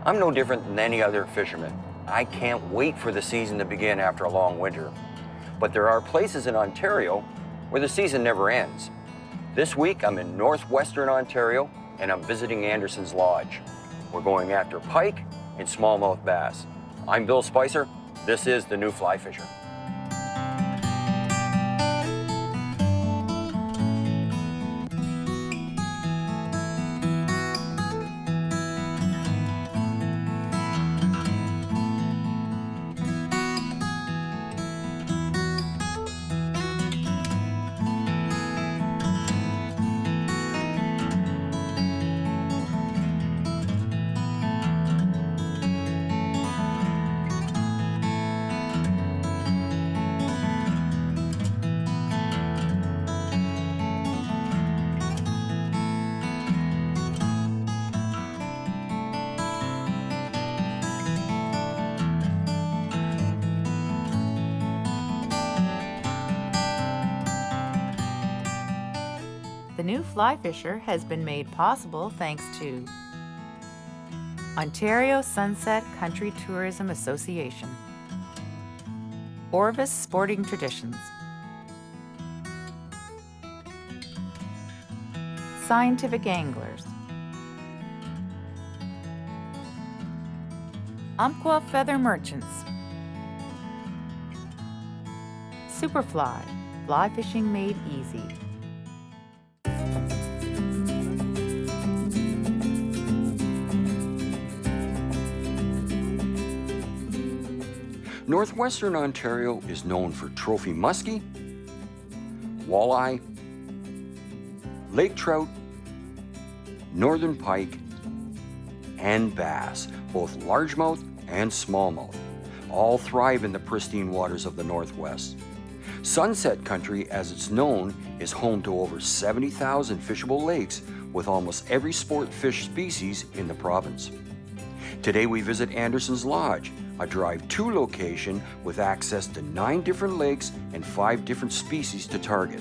I'm no different than any other fisherman. I can't wait for the season to begin after a long winter. But there are places in Ontario where the season never ends. This week, I'm in northwestern Ontario, and I'm visiting Anderson's Lodge. We're going after pike and smallmouth bass. I'm Bill Spicer. This is the New Fly Fisher. The New Fly Fisher has been made possible thanks to Ontario Sunset Country Tourism Association, Orvis Sporting Traditions, Scientific Anglers, Umpqua Feather Merchants, Superfly, fly fishing made easy. Northwestern Ontario is known for trophy muskie, walleye, lake trout, northern pike, and bass, both largemouth and smallmouth. All thrive in the pristine waters of the Northwest. Sunset Country, as it's known, is home to over 70,000 fishable lakes with almost every sport fish species in the province. Today we visit Anderson's Lodge, a drive-to location with access to 9 different lakes and 5 different species to target.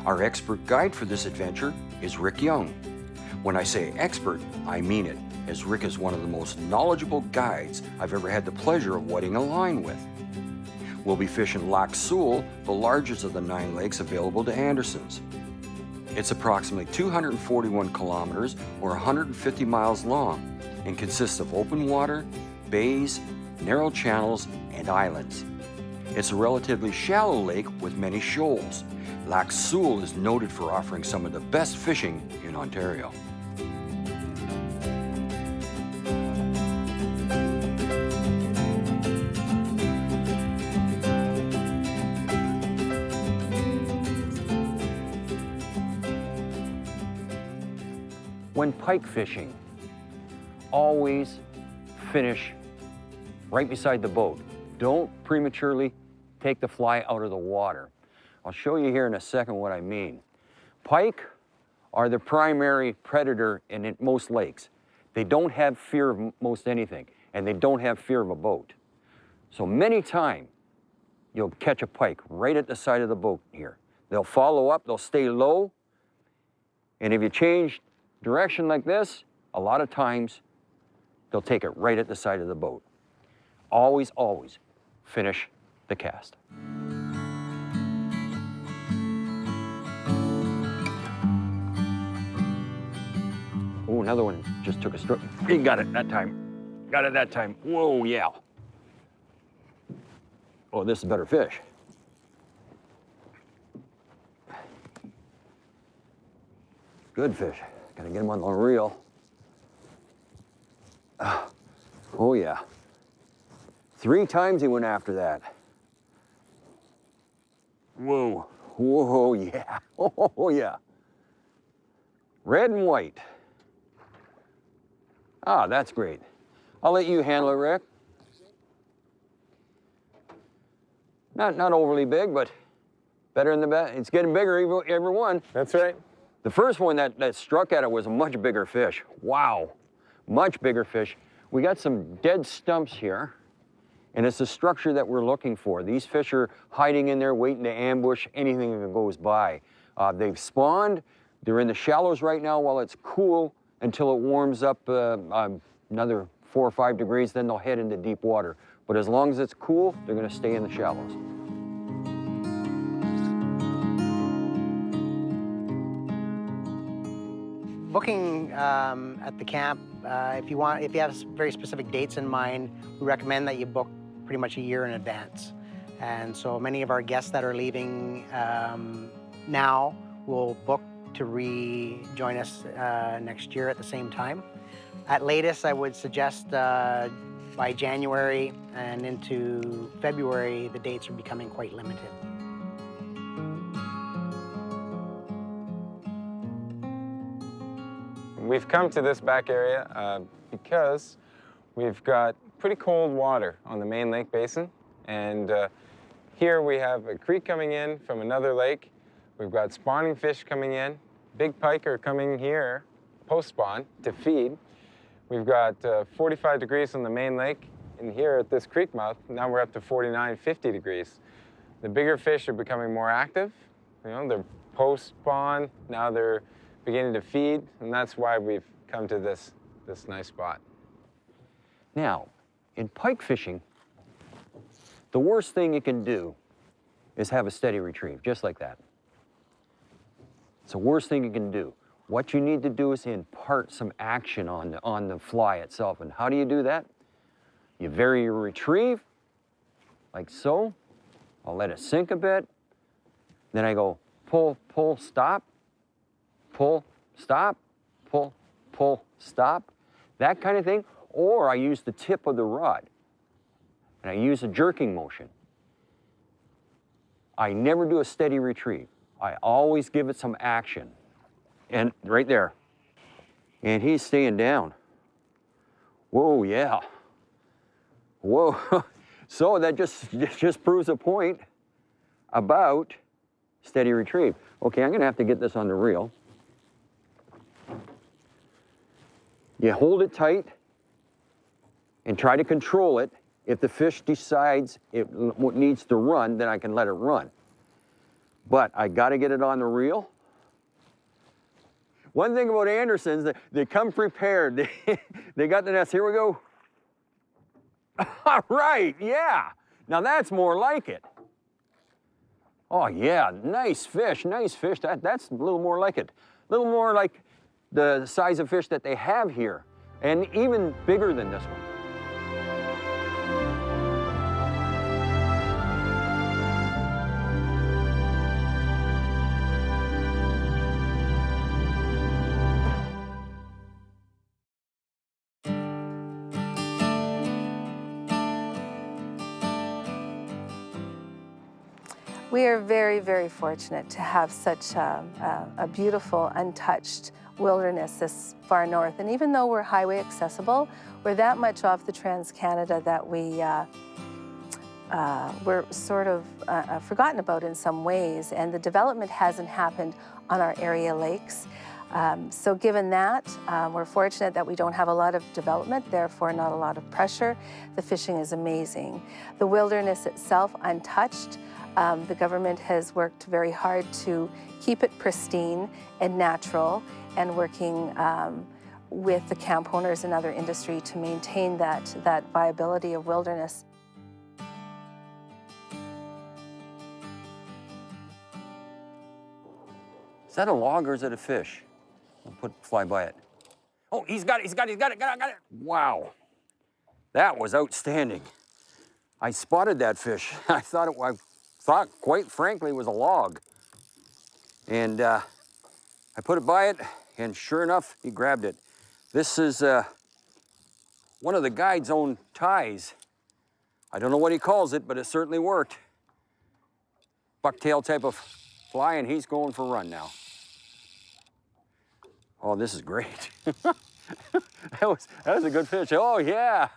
Our expert guide for this adventure is Rick Young. When I say expert, I mean it, as Rick is one of the most knowledgeable guides I've ever had the pleasure of wetting a line with. We'll be fishing Lac Lake, the largest of the 9 lakes available to Andersons. It's approximately 241 kilometers or 150 miles long and consists of open water, bays, narrow channels, and islands. It's a relatively shallow lake with many shoals. Lac Lake is noted for offering some of the best fishing in Ontario. When pike fishing, always finish right beside the boat. Don't prematurely take the fly out of the water. I'll show you here in a second what I mean. Pike are the primary predator in most lakes. They don't have fear of most anything, and they don't have fear of a boat. So many times, you'll catch a pike right at the side of the boat here. They'll follow up, they'll stay low, and if you change direction like this, a lot of times, they'll take it right at the side of the boat. Always, always finish the cast. Oh, another one just took a stroke. He got it that time. Got it that time. Whoa, yeah. Oh, this is a better fish. Good fish. Gotta get him on the reel. Oh, yeah. 3 times he went after that. Whoa. Whoa, yeah. Oh, yeah. Red and white. Ah, that's great. I'll let you handle it, Rick. Not overly big, but better than the best. It's getting bigger every one. That's right. The first one that struck at it was a much bigger fish. Wow, much bigger fish. We got some dead stumps here, and it's the structure that we're looking for. These fish are hiding in there, waiting to ambush anything that goes by. They've spawned. They're in the shallows right now while it's cool until it warms up another 4 or 5 degrees, then they'll head into deep water. But as long as it's cool, they're gonna stay in the shallows. Booking at the camp, if you have very specific dates in mind, we recommend that you book pretty much a year in advance. And so many of our guests that are leaving now will book to rejoin us next year at the same time. At latest, I would suggest by January and into February, the dates are becoming quite limited. We've come to this back area because we've got pretty cold water on the main lake basin. And here we have a creek coming in from another lake. We've got spawning fish coming in. Big pike are coming here post-spawn to feed. We've got 45 degrees on the main lake. And here at this creek mouth, now we're up to 49, 50 degrees. The bigger fish are becoming more active. You know, they're post-spawn, now they're beginning to feed, and that's why we've come to this nice spot. Now, in pike fishing, the worst thing you can do is have a steady retrieve, just like that. It's the worst thing you can do. What you need to do is impart some action on the fly itself. And how do you do that? You vary your retrieve, like so. I'll let it sink a bit. Then I go pull, pull, stop, pull, stop, pull, pull, stop, that kind of thing. Or I use the tip of the rod, and I use a jerking motion. I never do a steady retrieve. I always give it some action. And right there. And he's staying down. Whoa, yeah. Whoa. So that just proves a point about steady retrieve. Okay, I'm gonna have to get this on the reel. You hold it tight and try to control it. If the fish decides it needs to run, then I can let it run. But I gotta get it on the reel. One thing about Andersons, they come prepared. They got the nest, here we go. All right, yeah. Now that's more like it. Oh yeah, nice fish, nice fish. That's a little more like it. A little more like the size of fish that they have here, and even bigger than this one. We are very, very fortunate to have such a beautiful, untouched wilderness this far north. And even though we're highway accessible, we're that much off the Trans-Canada that we're sort of forgotten about in some ways. And the development hasn't happened on our area lakes. So given that, we're fortunate that we don't have a lot of development, therefore not a lot of pressure. The fishing is amazing. The wilderness itself, untouched. The government has worked very hard to keep it pristine and natural, and working with the camp owners and other industry to maintain that viability of wilderness. Is that a log or is it a fish? I'll fly by it. Oh, he's got it, got it. Wow, that was outstanding. I spotted that fish. I thought quite frankly, it was a log. And I put it by it, and sure enough, he grabbed it. This is one of the guide's own ties. I don't know what he calls it, but it certainly worked. Bucktail type of fly, and he's going for a run now. Oh, this is great. that was a good fish. Oh, yeah.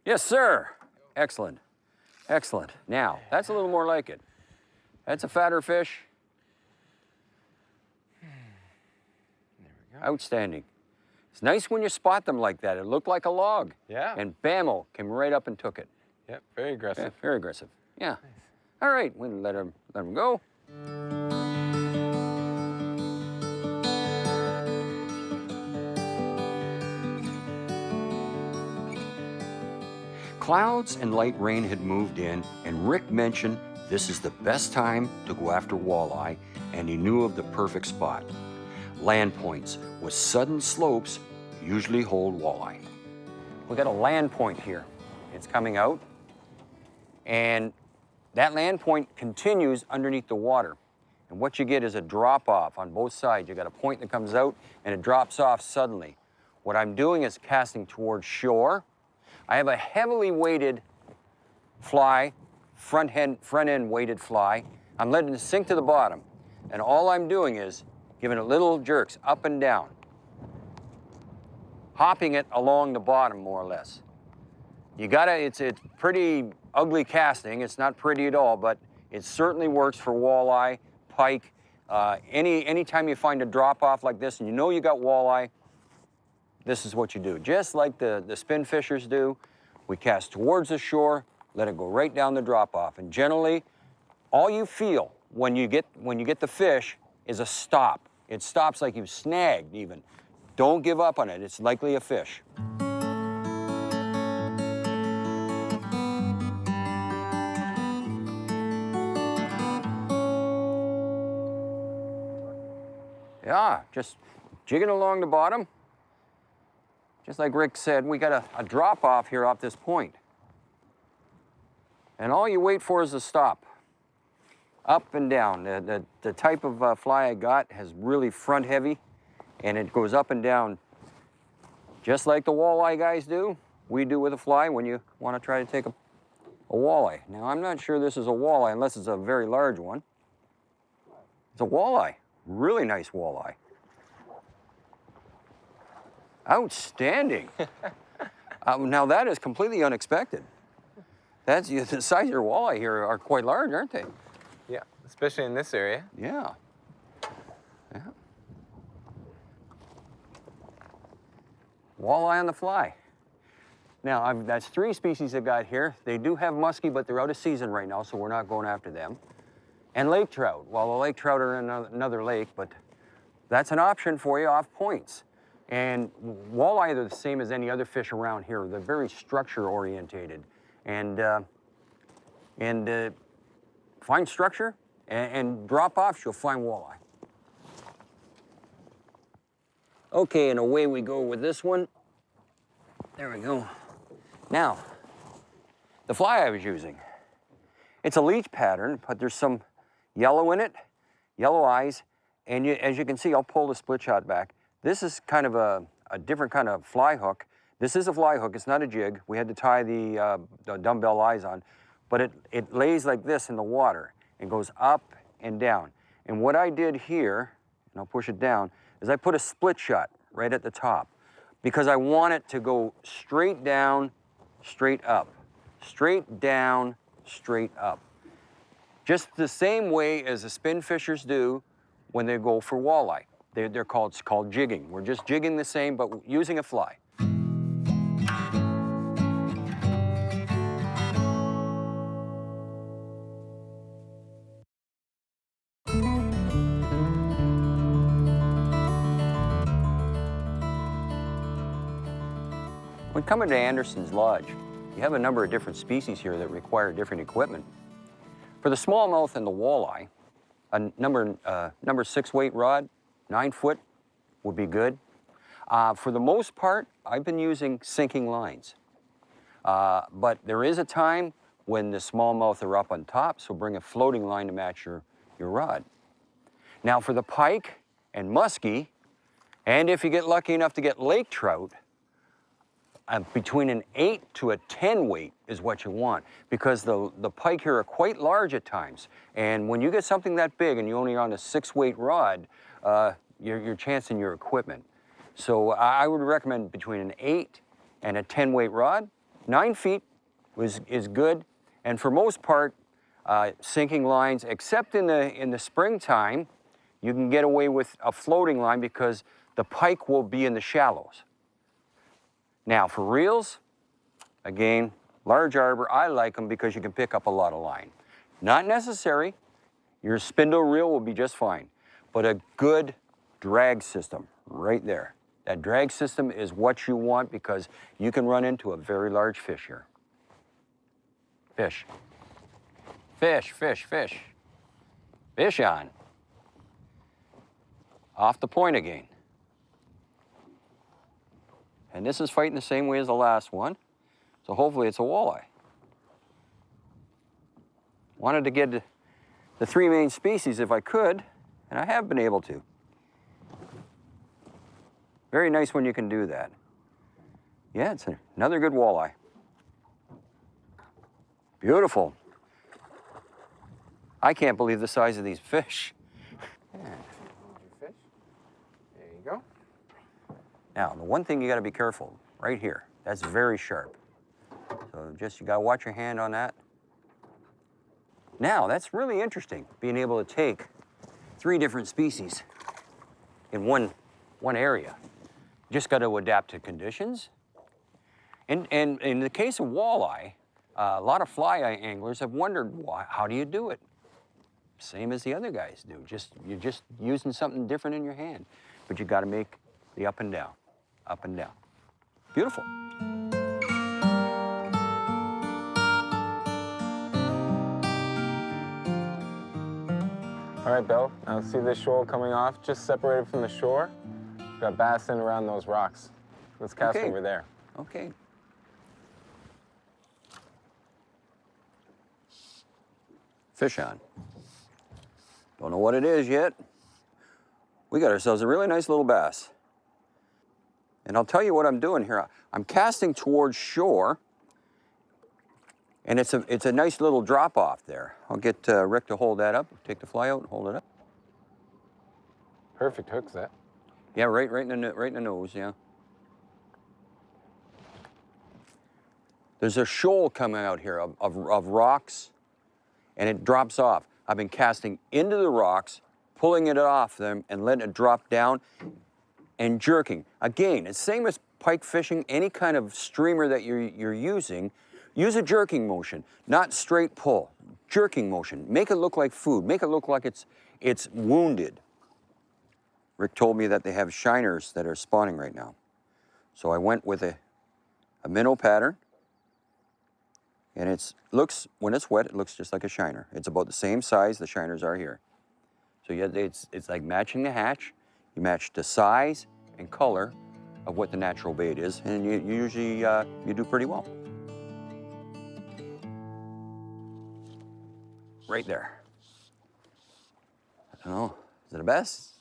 Yes, sir. Excellent. Excellent. Now, that's a little more like it. That's a fatter fish. There we go. Outstanding. It's nice when you spot them like that. It looked like a log. Yeah. And bammo, came right up and took it. Yep, very aggressive. Yeah, very aggressive. Yeah. Nice. All right, we'll let him go. clouds and light rain had moved in, and Rick mentioned this is the best time to go after walleye, and he knew of the perfect spot. Land points with sudden slopes usually hold walleye. We got a land point here. It's coming out, and that land point continues underneath the water. And what you get is a drop off on both sides. You got a point that comes out and it drops off suddenly. What I'm doing is casting towards shore. I have a heavily weighted fly, front end weighted fly. I'm letting it sink to the bottom. And all I'm doing is giving it little jerks up and down, hopping it along the bottom more or less. You gotta, it's pretty ugly casting. It's not pretty at all, but it certainly works for walleye, pike. Anytime you find a drop off like this and you know you got walleye, this is what you do. Just like the spin fishers do, we cast towards the shore, let it go right down the drop off. And generally, all you feel when you get the fish is a stop. It stops like you've snagged even. Don't give up on it. It's likely a fish. Yeah, just jigging along the bottom. Just like Rick said, we got a drop off here off this point. And all you wait for is a stop. Up and down. The type of fly I got has really front heavy, and it goes up and down just like the walleye guys do. We do with a fly when you want to try to take a walleye. Now, I'm not sure this is a walleye unless it's a very large one. It's a walleye. Really nice walleye. Outstanding. Now that is completely unexpected. The size of your walleye here are quite large, aren't they? Yeah, especially in this area. Yeah. Yeah. Walleye on the fly. Now, that's 3 species I've got here. They do have muskie, but they're out of season right now, so we're not going after them. And lake trout. Well, the lake trout are in another lake, but that's an option for you off points. And walleye are the same as any other fish around here. They're very structure orientated. And find structure and drop off, you'll find walleye. Okay, and away we go with this one. There we go. Now, the fly I was using. It's a leech pattern, but there's some yellow in it, yellow eyes, and as you can see, I'll pull the split shot back. This is kind of a different kind of fly hook. This is a fly hook, it's not a jig. We had to tie the dumbbell eyes on, but it lays like this in the water and goes up and down. And what I did here, and I'll push it down, is I put a split shot right at the top because I want it to go straight down, straight up, straight down, straight up. Just the same way as the spin fishers do when they go for walleye. It's called jigging. We're just jigging the same, but using a fly. When coming to Anderson's Lodge, you have a number of different species here that require different equipment. For the smallmouth and the walleye, a number 6 weight rod, 9 foot would be good. For the most part, I've been using sinking lines. But there is a time when the smallmouth are up on top, so bring a floating line to match your rod. Now for the pike and muskie, and if you get lucky enough to get lake trout, between an 8 to a 10 weight is what you want, because the pike here are quite large at times. And when you get something that big and you're only on a 6 weight rod, you're chancing your equipment. So I would recommend between an 8 and a 10 weight rod. 9 feet is good. And for most part, sinking lines, except in the springtime, you can get away with a floating line because the pike will be in the shallows. Now for reels, again, large arbor, I like them because you can pick up a lot of line. Not necessary, your spindle reel will be just fine, but a good drag system right there. That drag system is what you want because you can run into a very large fish here. Fish. Fish, fish, fish. Fish on. Off the point again. And this is fighting the same way as the last one. So hopefully it's a walleye. Wanted to get the three main species if I could, and I have been able to. Very nice when you can do that. Yeah, it's another good walleye. Beautiful. I can't believe the size of these fish. Fish. There you go. Now, the one thing you gotta be careful, right here, that's very sharp. So just, you gotta watch your hand on that. Now, that's really interesting, being able to take 3 different species in one area. Just gotta adapt to conditions. And in the case of walleye, a lot of fly eye anglers have wondered, how do you do it? Same as the other guys do. You're just using something different in your hand. But you gotta make the up and down, up and down. Beautiful. All right, Bill, now see this shoal coming off, just separated from the shore? Got bass in around those rocks. Let's cast Okay. over there. Okay. Fish on. Don't know what it is yet. We got ourselves a really nice little bass. And I'll tell you what I'm doing here. I'm casting towards shore, and it's a nice little drop off there. I'll get Rick to hold that up. Take the fly out and hold it up. Perfect hook set. Yeah, right in the nose. Yeah. There's a shoal coming out here of rocks, and it drops off. I've been casting into the rocks, pulling it off them, and letting it drop down, and jerking. Again, it's same as pike fishing. Any kind of streamer that you're using, use a jerking motion, not straight pull. Jerking motion. Make it look like food. Make it look like it's wounded. Rick told me that they have shiners that are spawning right now. So I went with a minnow pattern. And when it's wet, it looks just like a shiner. It's about the same size the shiners are here. So yeah, it's like matching the hatch. You match the size and color of what the natural bait is, and you usually you do pretty well. Right there. I don't know, is it a bass?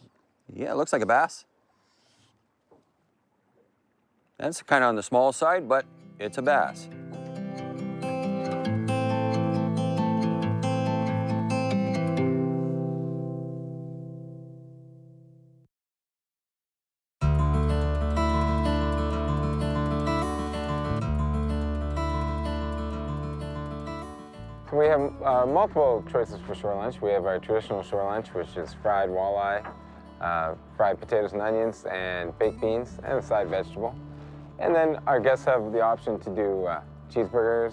Yeah, it looks like a bass. That's kind of on the small side, but it's a bass. So we have multiple choices for shore lunch. We have our traditional shore lunch, which is fried walleye, fried potatoes and onions, and baked beans, and a side vegetable. And then our guests have the option to do cheeseburgers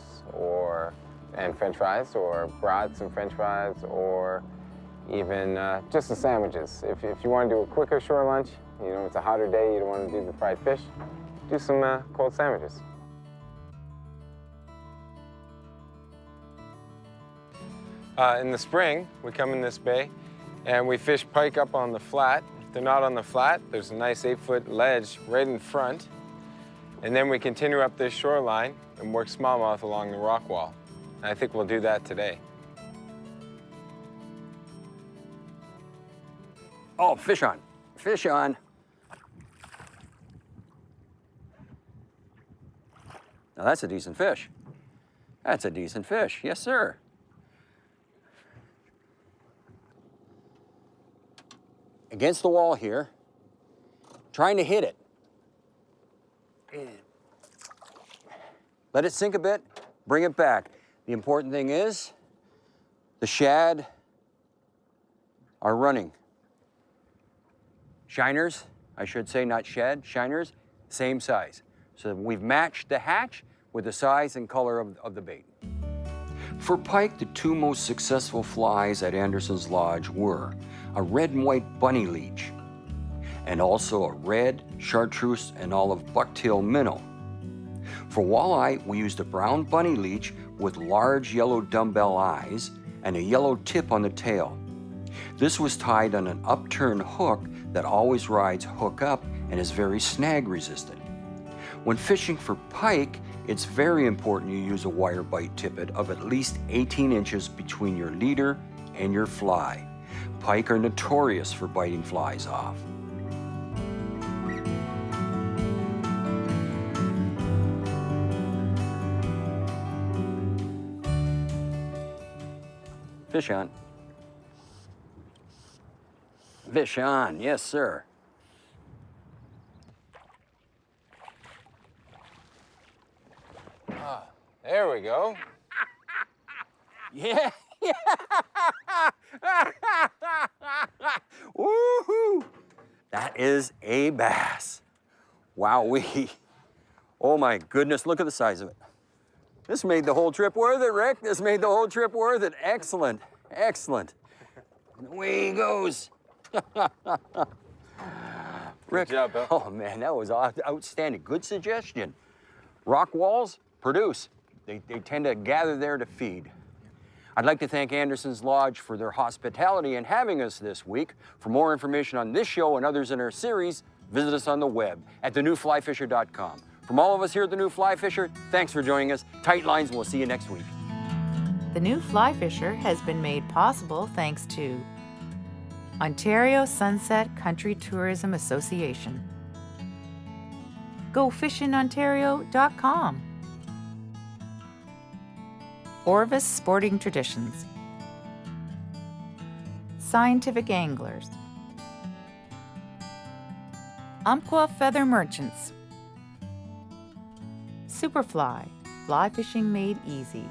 and french fries, or brats and french fries, or even just the sandwiches. If you want to do a quicker shore lunch, you know, it's a hotter day, you don't want to do the fried fish, do some cold sandwiches. In the spring, we come in this bay and we fish pike up on the flat. If they're not on the flat, there's a nice 8-foot ledge right in front. And then we continue up this shoreline and work smallmouth along the rock wall. And I think we'll do that today. Oh, fish on. Fish on. Now that's a decent fish. That's a decent fish. Yes, sir. Against the wall here, trying to hit it. Let it sink a bit, bring it back. The important thing is the shad are running. Shiners, I should say, not shad, shiners, same size. So we've matched the hatch with the size and color of the bait. For pike, the 2 most successful flies at Anderson's Lodge were a red and white bunny leech, and also a red, chartreuse, and olive bucktail minnow. For walleye, we used a brown bunny leech with large yellow dumbbell eyes and a yellow tip on the tail. This was tied on an upturned hook that always rides hook up and is very snag resistant. When fishing for pike, it's very important you use a wire bite tippet of at least 18 inches between your leader and your fly. Pike are notorious for biting flies off. Fish on. Fish on, yes, sir. There we go. Yeah, yeah. Woohoo! That is a bass. Wowee. Oh my goodness, look at the size of it. This made the whole trip worth it, Rick. This made the whole trip worth it. Excellent, excellent. Away he goes. Rick, Good job, Bill. oh man, that was outstanding. Good suggestion. Rock walls produce. They tend to gather there to feed. I'd like to thank Anderson's Lodge for their hospitality and having us this week. For more information on this show and others in our series, visit us on the web at thenewflyfisher.com. From all of us here at The New Fly Fisher, thanks for joining us. Tight lines, and we'll see you next week. The New Fly Fisher has been made possible thanks to Ontario Sunset Country Tourism Association, GoFishingOntario.com, Orvis Sporting Traditions, Scientific Anglers, Umpqua Feather Merchants, Superfly, fly fishing made easy.